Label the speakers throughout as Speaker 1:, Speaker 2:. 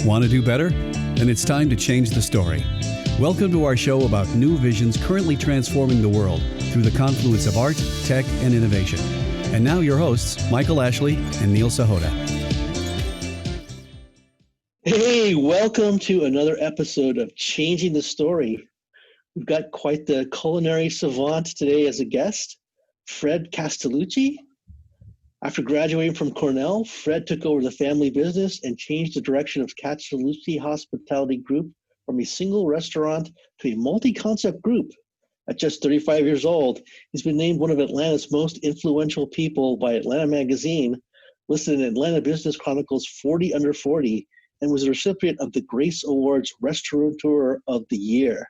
Speaker 1: Want to do better? Then it's time to change the story. Welcome to our show about new visions currently transforming the world through the confluence of art, tech, and innovation. And now your hosts, Michael Ashley and Neil Sahota.
Speaker 2: Hey, welcome to another episode of Changing the Story. We've got quite the culinary savant today as a guest, Fred Castellucci. After graduating from Cornell, Fred took over the family business and changed the direction of Castellucci Hospitality Group from a single restaurant to a multi-concept group. At just 35 years old, he's been named one of Atlanta's most influential people by Atlanta Magazine, listed in Atlanta Biz Chronicle's 40 Under 40, and was a recipient of the GRACE Awards Restaurateur of the Year.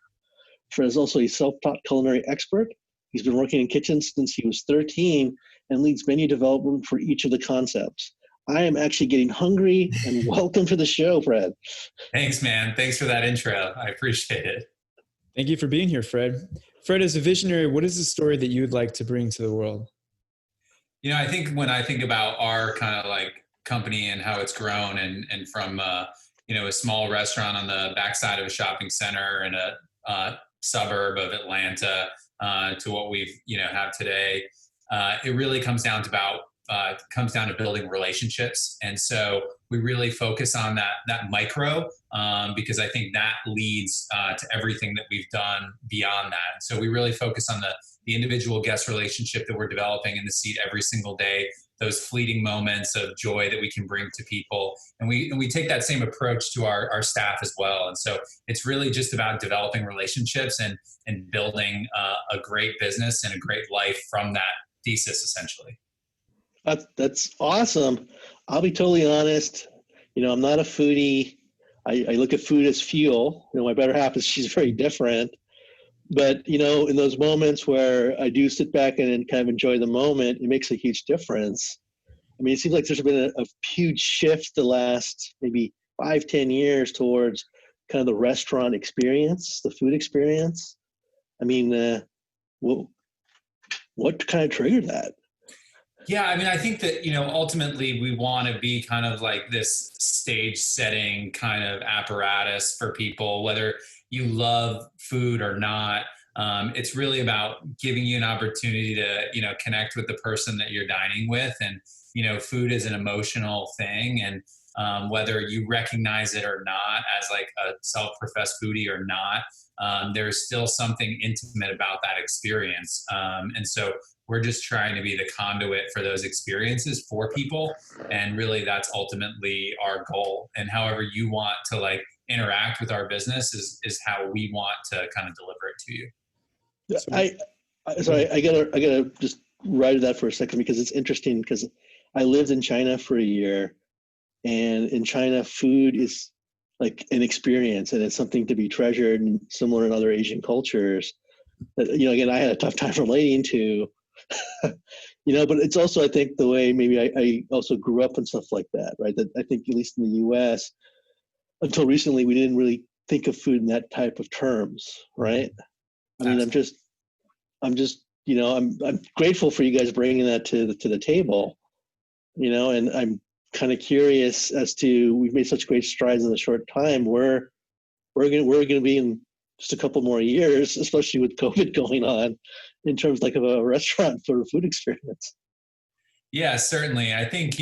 Speaker 2: Fred is also a self-taught culinary expert. He's been working in kitchens since he was 13 and leads menu development for each of the concepts. I am actually getting hungry, and welcome to the show, Fred.
Speaker 3: Thanks, man. Thanks for that intro. I appreciate it.
Speaker 4: Thank you for being here, Fred. Fred, as a visionary, what is the story that you would like to bring to the world?
Speaker 3: You know, I think when I think about our kind of like company and how it's grown and from, a small restaurant on the backside of a shopping center in a suburb of Atlanta to what we've, have today, it really comes down to building relationships. And so we really focus on that micro because I think that leads to everything that we've done beyond that. So we really focus on the individual guest relationship that we're developing in the seat every single day, those fleeting moments of joy that we can bring to people. And we take that same approach to our staff as well. And so it's really just about developing relationships and building a great business and a great life from that thesis, essentially.
Speaker 2: That's awesome. I'll be totally honest. I'm not a foodie. I look at food as fuel. My better half she's very different. But, in those moments where I do sit back and kind of enjoy the moment, it makes a huge difference. I mean, it seems like there's been a huge shift the last maybe 5-10 years towards kind of the restaurant experience, the food experience. I mean, what kind of triggered that?
Speaker 3: Yeah, I mean, I think that, ultimately we want to be kind of like this stage setting kind of apparatus for people, whether you love food or not. It's really about giving you an opportunity to, connect with the person that you're dining with. And, food is an emotional thing. And whether you recognize it or not as like a self-professed foodie or not, there's still something intimate about that experience. And so we're just trying to be the conduit for those experiences for people. And really that's ultimately our goal. And however you want to like interact with our business is how we want to kind of deliver it to you.
Speaker 2: I gotta just write that for a second because it's interesting because I lived in China for a year, and in China food is like an experience and it's something to be treasured, and similar in other Asian cultures that, again, I had a tough time relating to, but it's also, I think, the way maybe I also grew up and stuff like that, right? That I think at least in the US, until recently, we didn't really think of food in that type of terms, right? I mean, I'm grateful for you guys bringing that to the table, and I'm kind of curious as to, we've made such great strides in a short time. We're going to be in just a couple more years, especially with COVID going on, in terms like of a restaurant for a food experience.
Speaker 3: Yeah, certainly. I think,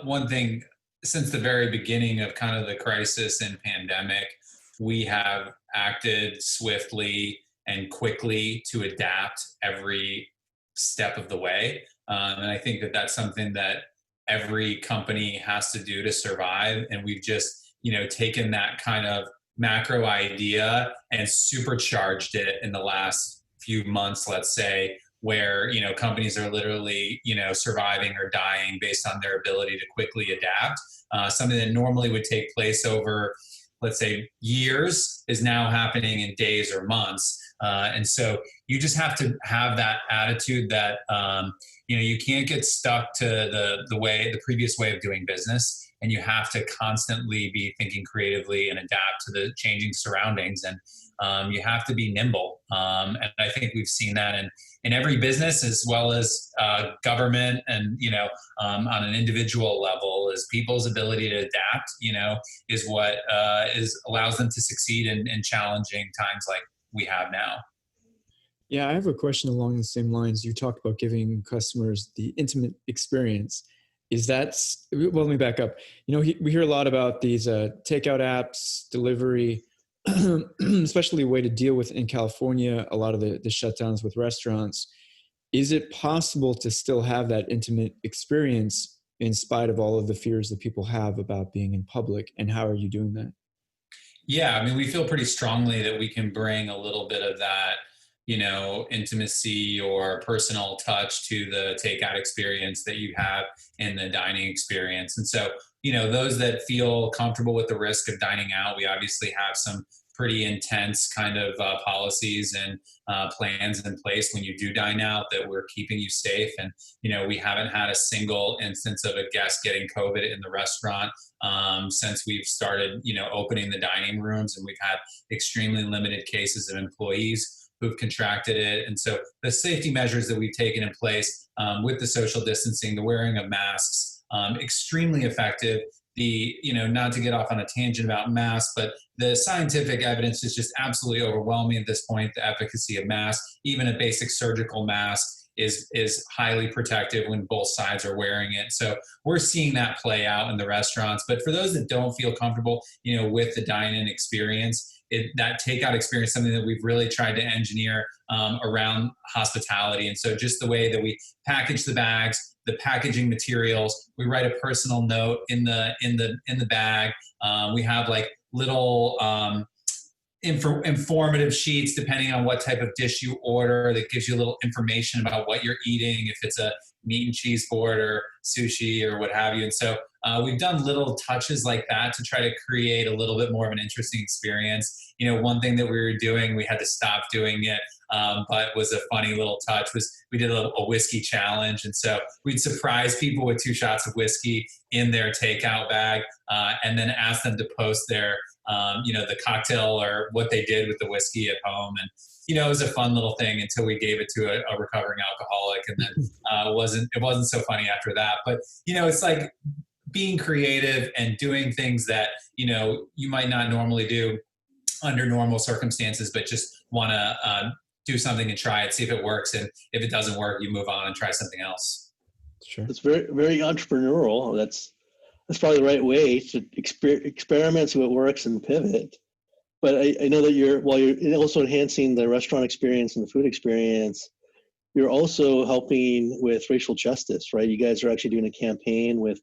Speaker 3: one thing since the very beginning of kind of the crisis and pandemic, we have acted swiftly and quickly to adapt every step of the way. And I think that that's something that every company has to do to survive. And we've just, taken that kind of macro idea and supercharged it in the last few months, let's say, where, companies are literally, surviving or dying based on their ability to quickly adapt. Something that normally would take place over, let's say, years is now happening in days or months. And so you just have to have that attitude that, you can't get stuck to the previous way of doing business, and you have to constantly be thinking creatively and adapt to the changing surroundings. And you have to be nimble. And I think we've seen that in every business as well as government, and on an individual level, is people's ability to adapt. Is what allows them to succeed in challenging times like we have now.
Speaker 4: Yeah, I have a question along the same lines. You talked about giving customers the intimate experience. Well, let me back up. We hear a lot about these takeout apps, delivery, especially a way to deal with in California, a lot of the shutdowns with restaurants. Is it possible to still have that intimate experience in spite of all of the fears that people have about being in public? And how are you doing that?
Speaker 3: Yeah, I mean, we feel pretty strongly that we can bring a little bit of that, intimacy or personal touch to the takeout experience that you have in the dining experience. And so, those that feel comfortable with the risk of dining out, we obviously have some pretty intense kind of policies and plans in place when you do dine out, that we're keeping you safe. And, we haven't had a single instance of a guest getting COVID in the restaurant since we've started, opening the dining rooms, and we've had extremely limited cases of employees who've contracted it. And so the safety measures that we've taken in place with the social distancing, the wearing of masks, extremely effective. Not to get off on a tangent about masks, but the scientific evidence is just absolutely overwhelming at this point. The efficacy of masks, even a basic surgical mask, is highly protective when both sides are wearing it. So we're seeing that play out in the restaurants. But for those that don't feel comfortable, with the dine-in experience, that takeout experience, something that we've really tried to engineer around hospitality. And so just the way that we package the bags, the packaging materials, we write a personal note in the bag. We have like little informative sheets depending on what type of dish you order, that gives you a little information about what you're eating, if it's a meat and cheese board or sushi or what have you. And so we've done little touches like that to try to create a little bit more of an interesting experience. One thing that we were doing, we had to stop doing it, but was a funny little touch, was we did a whiskey challenge. And so we'd surprise people with 2 shots of whiskey in their takeout bag, and then ask them to post their, the cocktail or what they did with the whiskey at home. And, it was a fun little thing until we gave it to a recovering alcoholic. And then it wasn't so funny after that. But, it's like being creative and doing things that, you might not normally do under normal circumstances, but just want to do something and try it, see if it works. And if it doesn't work, you move on and try something else.
Speaker 4: Sure.
Speaker 2: It's very, very entrepreneurial. That's probably the right way to experiment, see what works, and pivot. But I know that you're also enhancing the restaurant experience and the food experience, you're also helping with racial justice, right? You guys are actually doing a campaign with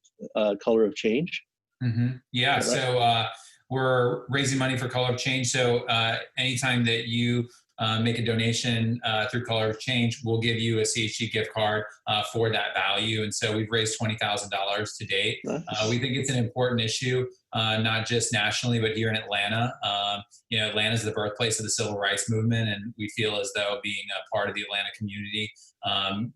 Speaker 2: Color of Change.
Speaker 3: Mm-hmm. Yeah. Right? So we're raising money for Color of Change. So anytime that you make a donation through Color of Change, we'll give you a CHG gift card for that value. And so we've raised $20,000 to date. Nice. We think it's an important issue, not just nationally, but here in Atlanta. Atlanta is the birthplace of the civil rights movement, and we feel as though being a part of the Atlanta community,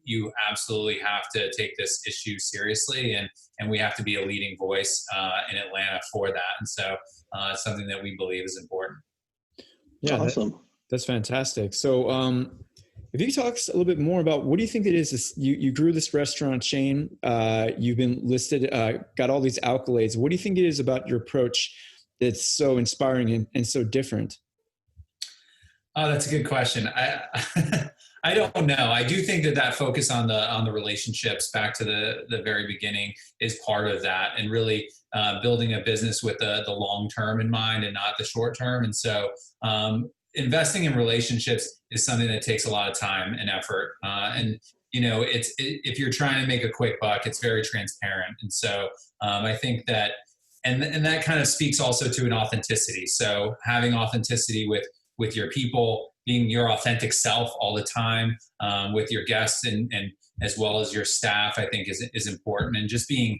Speaker 3: you absolutely have to take this issue seriously, and we have to be a leading voice in Atlanta for that. And so it's something that we believe is important.
Speaker 4: Yeah, awesome. That's fantastic. So if you could talk a little bit more about what do you think it is, you grew this restaurant chain, you've been listed, got all these accolades. What do you think it is about your approach that's so inspiring and so different?
Speaker 3: Oh, that's a good question. I don't know. I do think that focus on the relationships back to the very beginning is part of that, and really building a business with the long term in mind and not the short term. And so investing in relationships is something that takes a lot of time and effort. And if you're trying to make a quick buck, it's very transparent. And so I think that, and that kind of speaks also to an authenticity. So having authenticity with your people, being your authentic self all the time with your guests and as well as your staff, I think is important. And just being,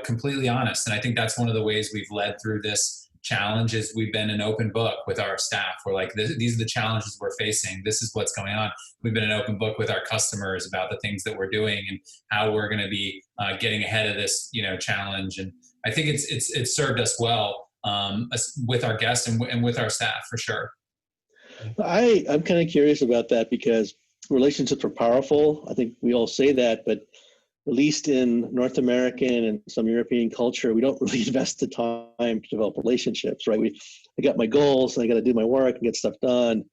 Speaker 3: completely honest. And I think that's one of the ways we've led through this challenge is we've been an open book with our staff. We're like, these are the challenges we're facing. This is what's going on. We've been an open book with our customers about the things that we're doing and how we're going to be getting ahead of this, challenge. And I think it's served us well with our guests and with our staff for sure.
Speaker 2: I'm kind of curious about that because relationships are powerful. I think we all say that, but at least in North American and some European culture, we don't really invest the time to develop relationships, right? I got my goals, I got to do my work and get stuff done.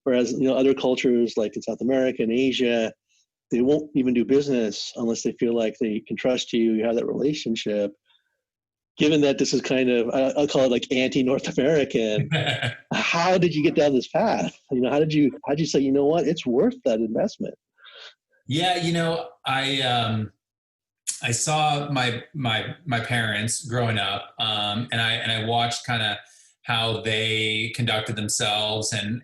Speaker 2: Whereas, other cultures like in South America and Asia, they won't even do business unless they feel like they can trust you, you have that relationship. Given that this is kind of, I'll call it like anti-North American, how did you get down this path? How'd you say, you know what, it's worth that investment?
Speaker 3: Yeah, I saw my parents growing up, and I watched kind of how they conducted themselves, and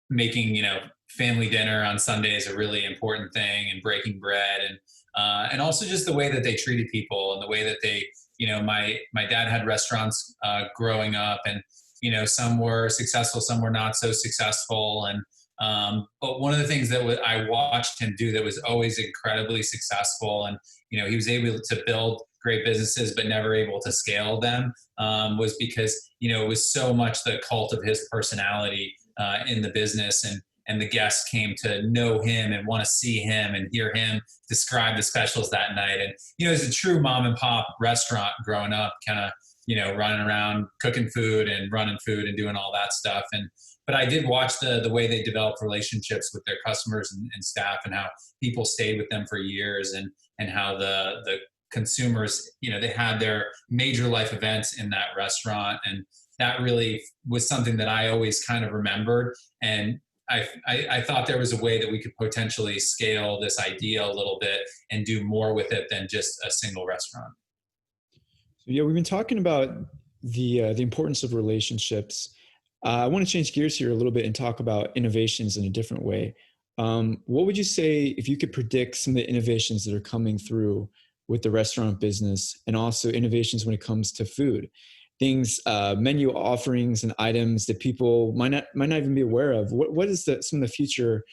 Speaker 3: making family dinner on Sunday is a really important thing, and breaking bread, and also just the way that they treated people, and the way that they my dad had restaurants growing up, and some were successful, some were not so successful, and but one of the things that I watched him do that was always incredibly successful, and he was able to build great businesses but never able to scale them, was because it was so much the cult of his personality in the business, and the guests came to know him and want to see him and hear him describe the specials that night. And as a true mom and pop restaurant growing up, kind of running around cooking food and running food and doing all that stuff. But I did watch the way they developed relationships with their customers and staff, and how people stayed with them for years, and how the consumers, they had their major life events in that restaurant. And that really was something that I always kind of remembered. And I thought there was a way that we could potentially scale this idea a little bit and do more with it than just a single restaurant.
Speaker 4: So, yeah, we've been talking about the importance of relationships. I want to change gears here a little bit and talk about innovations in a different way. What would you say if you could predict some of the innovations that are coming through with the restaurant business, and also innovations when it comes to food? Things, menu offerings and items that people might not even be aware of. What is some of the future?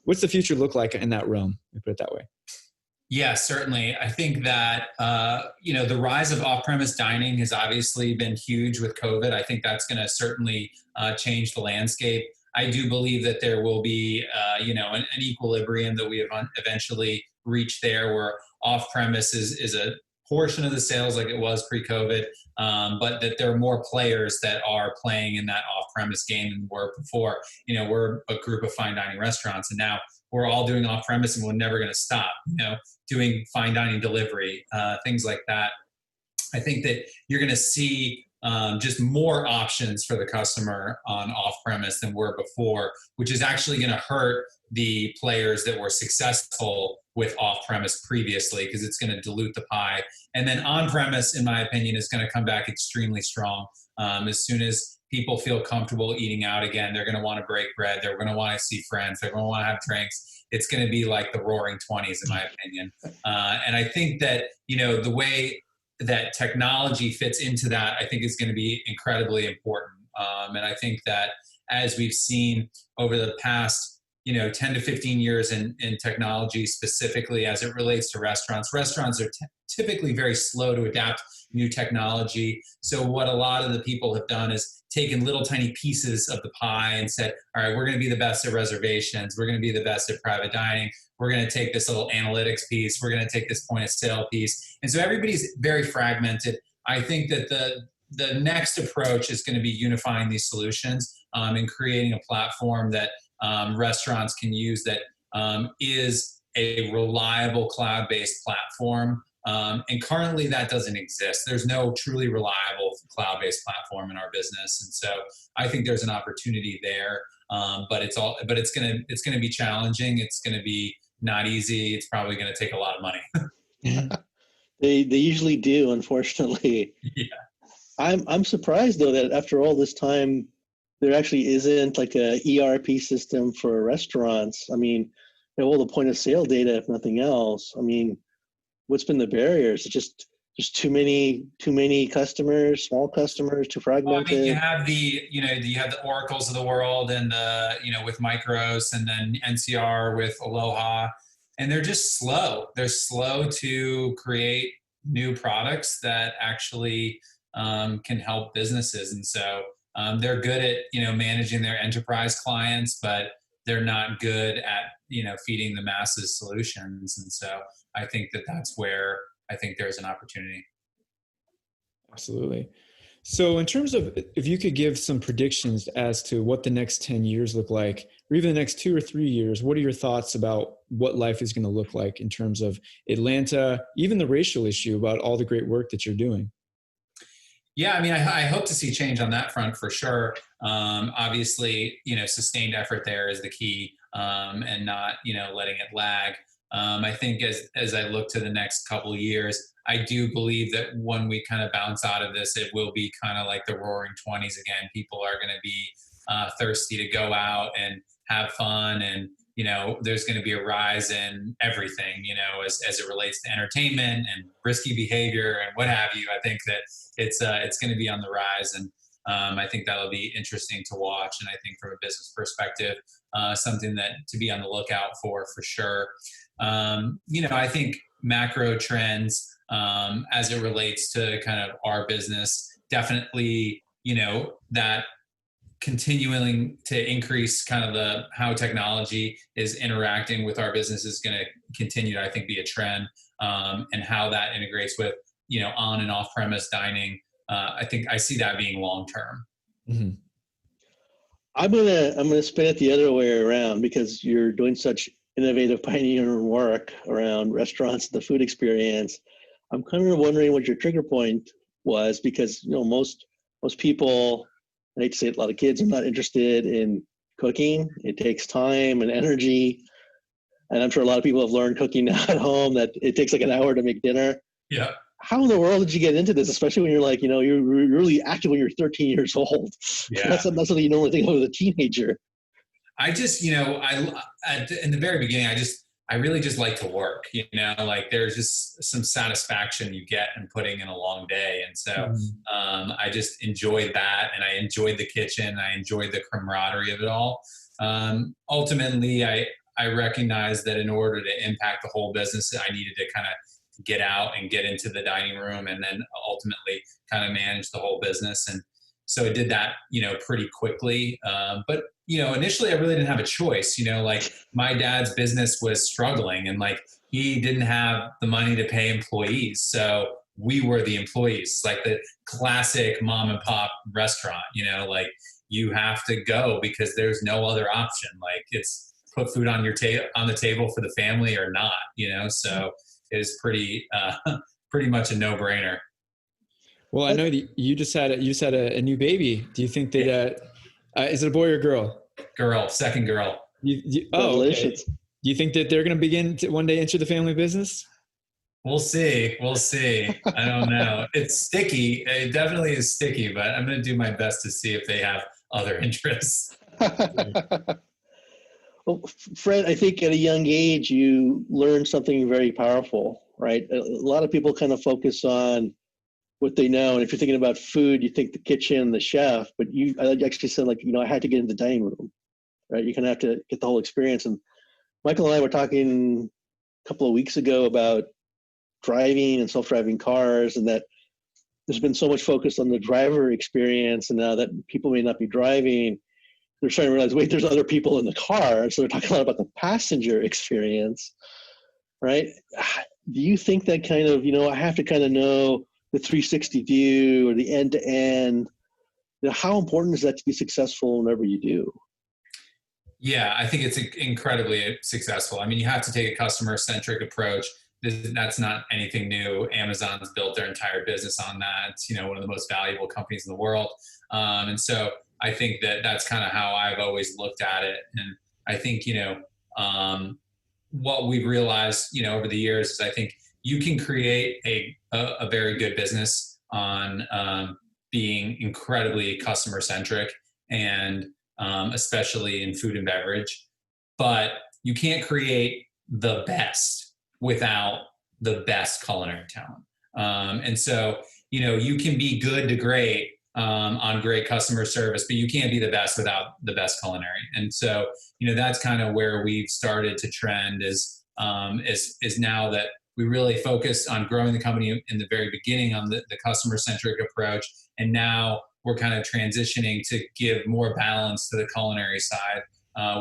Speaker 4: What's the future look like in that realm? Let me put it that way.
Speaker 3: Yeah, certainly. I think that the rise of off-premise dining has obviously been huge with COVID. I think that's going to certainly change the landscape. I do believe that there will be an equilibrium that we have eventually reached there, where off-premise is a portion of the sales like it was pre-COVID, but that there are more players that are playing in that off-premise game than were before. We're a group of fine dining restaurants, and now we're all doing off-premise, and we're never going to stop, doing fine dining delivery, things like that. I think that you're going to see just more options for the customer on off-premise than were before, which is actually going to hurt the players that were successful with off-premise previously, because it's going to dilute the pie. And then on-premise, in my opinion, is going to come back extremely strong. As soon as people feel comfortable eating out again, they're going to want to break bread. They're going to want to see friends. They're going to want to have drinks. It's going to be like the roaring 20s, in my opinion. And I think that, the way that technology fits into that, I think is going to be incredibly important. And I think that as we've seen over the past 10 to 15 years in technology, specifically as it relates to restaurants are typically very slow to adapt new technology. So what a lot of the people have done is taken little tiny pieces of the pie and said, all right, we're going to be the best at reservations. We're going to be the best at private dining. We're going to take this little analytics piece. We're going to take this point of sale piece. And so everybody's very fragmented. I think that the next approach is going to be unifying these solutions and creating a platform that restaurants can use that is a reliable cloud-based platform. And currently that doesn't exist. There's no truly reliable cloud-based platform in our business. And so I think there's an opportunity there. But it's going to be challenging. It's going to be not easy. It's probably going to take a lot of money.
Speaker 2: They usually do, unfortunately.
Speaker 3: Yeah.
Speaker 2: I'm surprised though that after all this time, there actually isn't like a ERP system for restaurants. I mean, all the point of sale data, if nothing else. I mean, what's been the barriers? It's just too many customers, small customers, too fragmented.
Speaker 3: Well, I mean, you have the Oracles of the world, and with Micros, and then NCR with Aloha, and they're just slow. They're slow to create new products that actually can help businesses. And so They're good at, managing their enterprise clients, but they're not good at, feeding the masses solutions. And so I think that's where I think there's an opportunity.
Speaker 4: Absolutely. So in terms of, if you could give some predictions as to what the next 10 years look like, or even the next 2 or 3 years, what are your thoughts about what life is going to look like in terms of Atlanta, even the racial issue, about all the great work that you're doing?
Speaker 3: Yeah, I mean, I hope to see change on that front for sure. Obviously, sustained effort there is the key, and not, letting it lag. I think as I look to the next couple of years, I do believe that when we kind of bounce out of this, it will be kind of like the roaring 20s again. People are going to be thirsty to go out and have fun, and there's going to be a rise in everything, as it relates to entertainment and risky behavior and what have you. I think that it's going to be on the rise, and I think that'll be interesting to watch. And I think from a business perspective, something that to be on the lookout for sure. I think macro trends, as it relates to kind of our business, definitely, that continuing to increase kind of how technology is interacting with our business is going to continue to, I think, be a trend, and how that integrates with, on and off premise dining. I think I see that being long-term.
Speaker 4: Mm-hmm.
Speaker 2: I'm gonna spin it the other way around, because you're doing such innovative pioneering work around restaurants, the food experience. I'm kind of wondering what your trigger point was, because most people, I hate to say it, a lot of kids are not interested in cooking. It takes time and energy, and I'm sure a lot of people have learned cooking now at home, that it takes like an hour to make dinner.
Speaker 3: Yeah.
Speaker 2: How in the world did you get into this, especially when you're like, you're really active when you're 13 years old?
Speaker 3: Yeah.
Speaker 2: That's something you normally think of as a teenager.
Speaker 3: I just, in the very beginning, I really just like to work, like there's just some satisfaction you get in putting in a long day. And so I just enjoyed that, and I enjoyed the kitchen. I enjoyed the camaraderie of it all. Ultimately, I recognized that in order to impact the whole business, I needed to kind of get out and get into the dining room, and then ultimately kind of manage the whole business. And so I did that, pretty quickly. But initially I really didn't have a choice. Like my dad's business was struggling, and like he didn't have the money to pay employees. So we were the employees. It's like the classic mom and pop restaurant, like you have to go because there's no other option. Like it's put food on on the table for the family or not, so it was pretty much a no-brainer.
Speaker 4: Well, I know that you just had a new baby. Do you think that is it a boy or girl?
Speaker 3: Girl, second girl.
Speaker 2: Congratulations.
Speaker 4: Okay. Do you think that they're going to begin to one day enter the family business?
Speaker 3: We'll see. I don't know. It's sticky. It definitely is sticky, but I'm going to do my best to see if they have other interests.
Speaker 2: Well, Fred, I think at a young age, you learned something very powerful, right? A lot of people kind of focus on what they know. And if you're thinking about food, you think the kitchen, the chef, but I actually said, like, I had to get in the dining room, right? You kind of have to get the whole experience. And Michael and I were talking a couple of weeks ago about driving and self-driving cars, and that there's been so much focus on the driver experience. And now that people may not be driving, they're starting to realize, wait, there's other people in the car. So they're talking a lot about the passenger experience, right? Do you think that kind of, I have to kind of know the 360 view or the end-to-end, how important is that to be successful whenever you do?
Speaker 3: Yeah, I think it's incredibly successful. I mean, you have to take a customer-centric approach. That's not anything new. Amazon's built their entire business on that. It's, one of the most valuable companies in the world. And so I think that's kind of how I've always looked at it. And I think, what we've realized, over the years is I think you can create a very good business on being incredibly customer-centric, and especially in food and beverage, but you can't create the best without the best culinary talent. And so, you can be good to great on great customer service, but you can't be the best without the best culinary. And so, that's kind of where we've started to trend is now that we really focused on growing the company in the very beginning on the customer-centric approach. And now we're kind of transitioning to give more balance to the culinary side,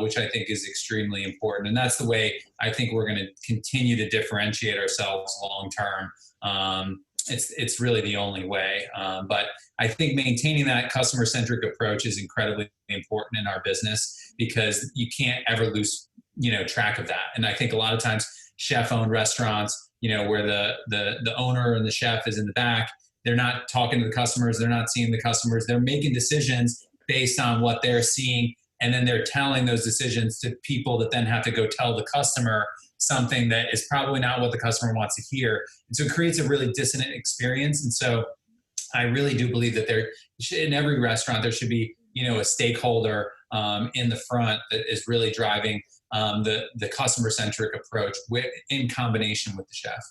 Speaker 3: which I think is extremely important. And that's the way I think we're going to continue to differentiate ourselves long term. It's really the only way. But I think maintaining that customer-centric approach is incredibly important in our business, because you can't ever lose, track of that. And I think a lot of times chef-owned restaurants, where the owner and the chef is in the back, they're not talking to the customers, they're not seeing the customers, they're making decisions based on what they're seeing, and then they're telling those decisions to people that then have to go tell the customer something that is probably not what the customer wants to hear. And so it creates a really dissonant experience. And so I really do believe that in every restaurant, there should be, a stakeholder in the front that is really driving the customer-centric approach in combination with the chef.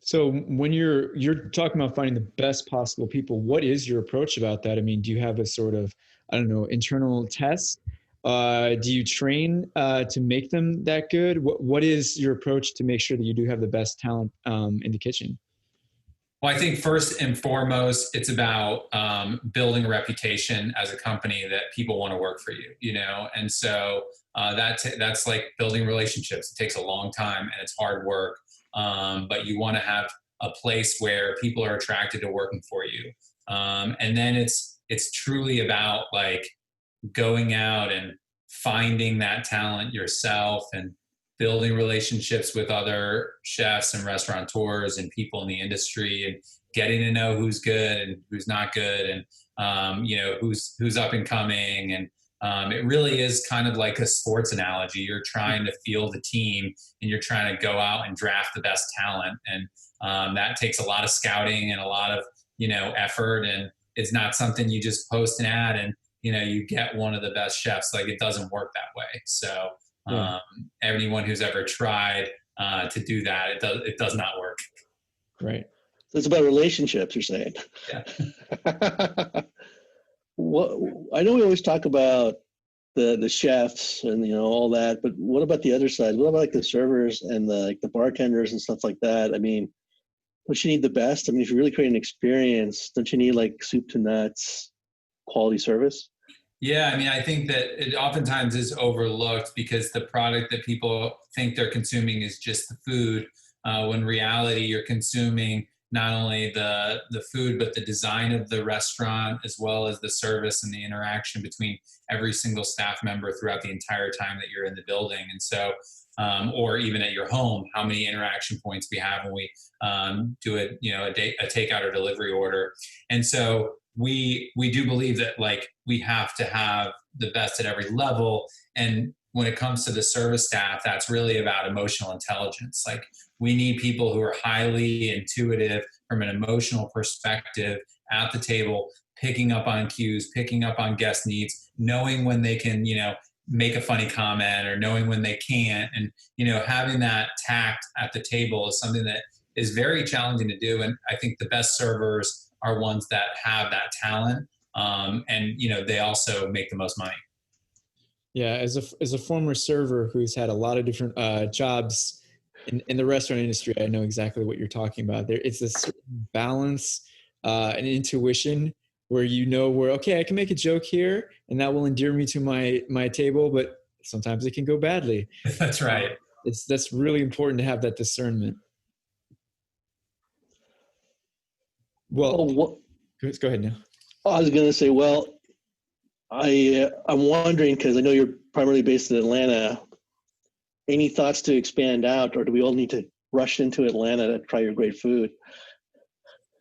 Speaker 4: So when you're talking about finding the best possible people, what is your approach about that? I mean, do you have a sort of, internal test? Do you train to make them that good? What is your approach to make sure that you do have the best talent in the kitchen?
Speaker 3: Well, I think first and foremost, it's about building a reputation as a company that people want to work for you, and so that's like building relationships. It takes a long time and it's hard work, but you want to have a place where people are attracted to working for you, and then it's truly about like going out and finding that talent yourself and building relationships with other chefs and restaurateurs and people in the industry, and getting to know who's good and who's not good, and who's up and coming. And it really is kind of like a sports analogy. You're trying to field a team, and you're trying to go out and draft the best talent, and that takes a lot of scouting and a lot of effort, and it's not something you just post an ad and you get one of the best chefs. Like, it doesn't work that way. So anyone who's ever tried to do that, it does not work.
Speaker 4: Right.
Speaker 2: So it's about relationships, you're saying.
Speaker 3: Yeah.
Speaker 2: I know we always talk about the chefs and all that, but what about the other side? What about like the servers and the bartenders and stuff like that? I mean, don't you need the best? I mean, if you really create an experience, don't you need like soup to nuts quality service?
Speaker 3: Yeah, I mean, I think that it oftentimes is overlooked because the product that people think they're consuming is just the food, when in reality you're consuming not only the food, but the design of the restaurant, as well as the service and the interaction between every single staff member throughout the entire time that you're in the building. And so, or even at your home, how many interaction points we have when we do a takeout or delivery order. And so we do believe that like we have to have the best at every level. And when it comes to the service staff, that's really about emotional intelligence. Like, we need people who are highly intuitive from an emotional perspective at the table, picking up on cues, picking up on guest needs, knowing when they can, make a funny comment, or knowing when they can't. And, having that tact at the table is something that is very challenging to do. And I think the best servers are ones that have that talent. And, they also make the most money.
Speaker 4: Yeah. As a former server who's had a lot of different jobs in the restaurant industry, I know exactly what you're talking about. It's a certain balance and intuition where where, okay, I can make a joke here and that will endear me to my table, but sometimes it can go badly.
Speaker 3: That's right.
Speaker 4: That's really important to have that discernment. Well, go ahead now.
Speaker 2: I was going to say, well, I'm wondering, because I know you're primarily based in Atlanta, any thoughts to expand out, or do we all need to rush into Atlanta to try your great food?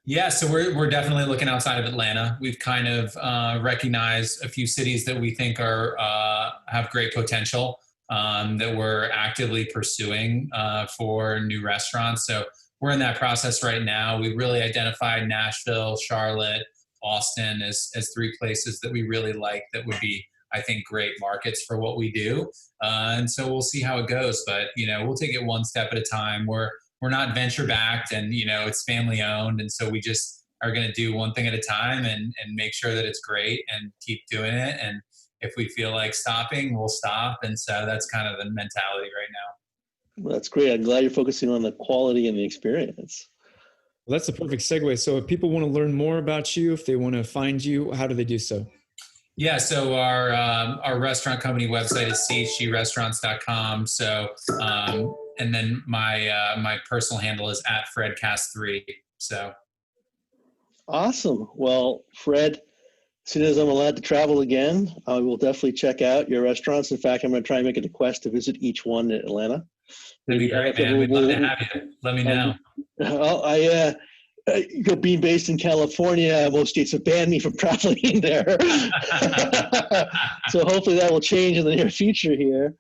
Speaker 3: Yeah, so we're definitely looking outside of Atlanta. We've kind of recognized a few cities that we think have great potential, that we're actively pursuing for new restaurants. So we're in that process right now. We really identified Nashville, Charlotte, Austin as 3 places that we really like, that would be, I think, great markets for what we do. And so we'll see how it goes, but we'll take it one step at a time. We're not venture backed, and it's family owned, and so we just are going to do one thing at a time and make sure that it's great and keep doing it. And if we feel like stopping, we'll stop. And so that's kind of the mentality right now.
Speaker 2: Well, that's great. I'm glad you're focusing on the quality and the experience.
Speaker 4: Well, that's a perfect segue. So if people want to learn more about you, if they want to find you, how do they do so?
Speaker 3: Yeah, so our restaurant company website is chgrestaurants.com. So and then my personal handle is @FredCast3. So
Speaker 2: Awesome. Well, Fred, as soon as I'm allowed to travel again, I will definitely check out your restaurants. In fact, I'm going to try and make it a quest to visit each one in Atlanta.
Speaker 3: that'd be great, man. We'd love to have you. Let me know.
Speaker 2: Being based in California, most states have banned me from traveling there. So hopefully that will change in the near future here.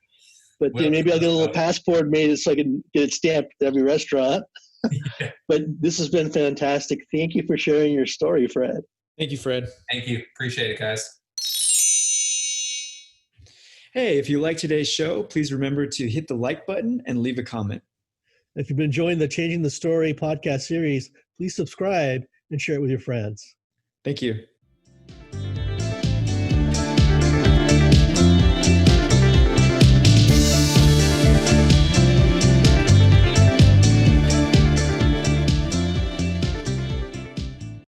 Speaker 2: But maybe I'll get a little passport made so I can get it stamped at every restaurant.
Speaker 3: Yeah.
Speaker 2: But this has been fantastic. Thank you for sharing your story, Fred.
Speaker 4: Thank you, Fred.
Speaker 3: Thank you. Appreciate it, guys.
Speaker 4: Hey, if you like today's show, please remember to hit the like button and leave a comment.
Speaker 2: If you've been enjoying the Changing the Story podcast series, please subscribe and share it with your friends.
Speaker 4: Thank you.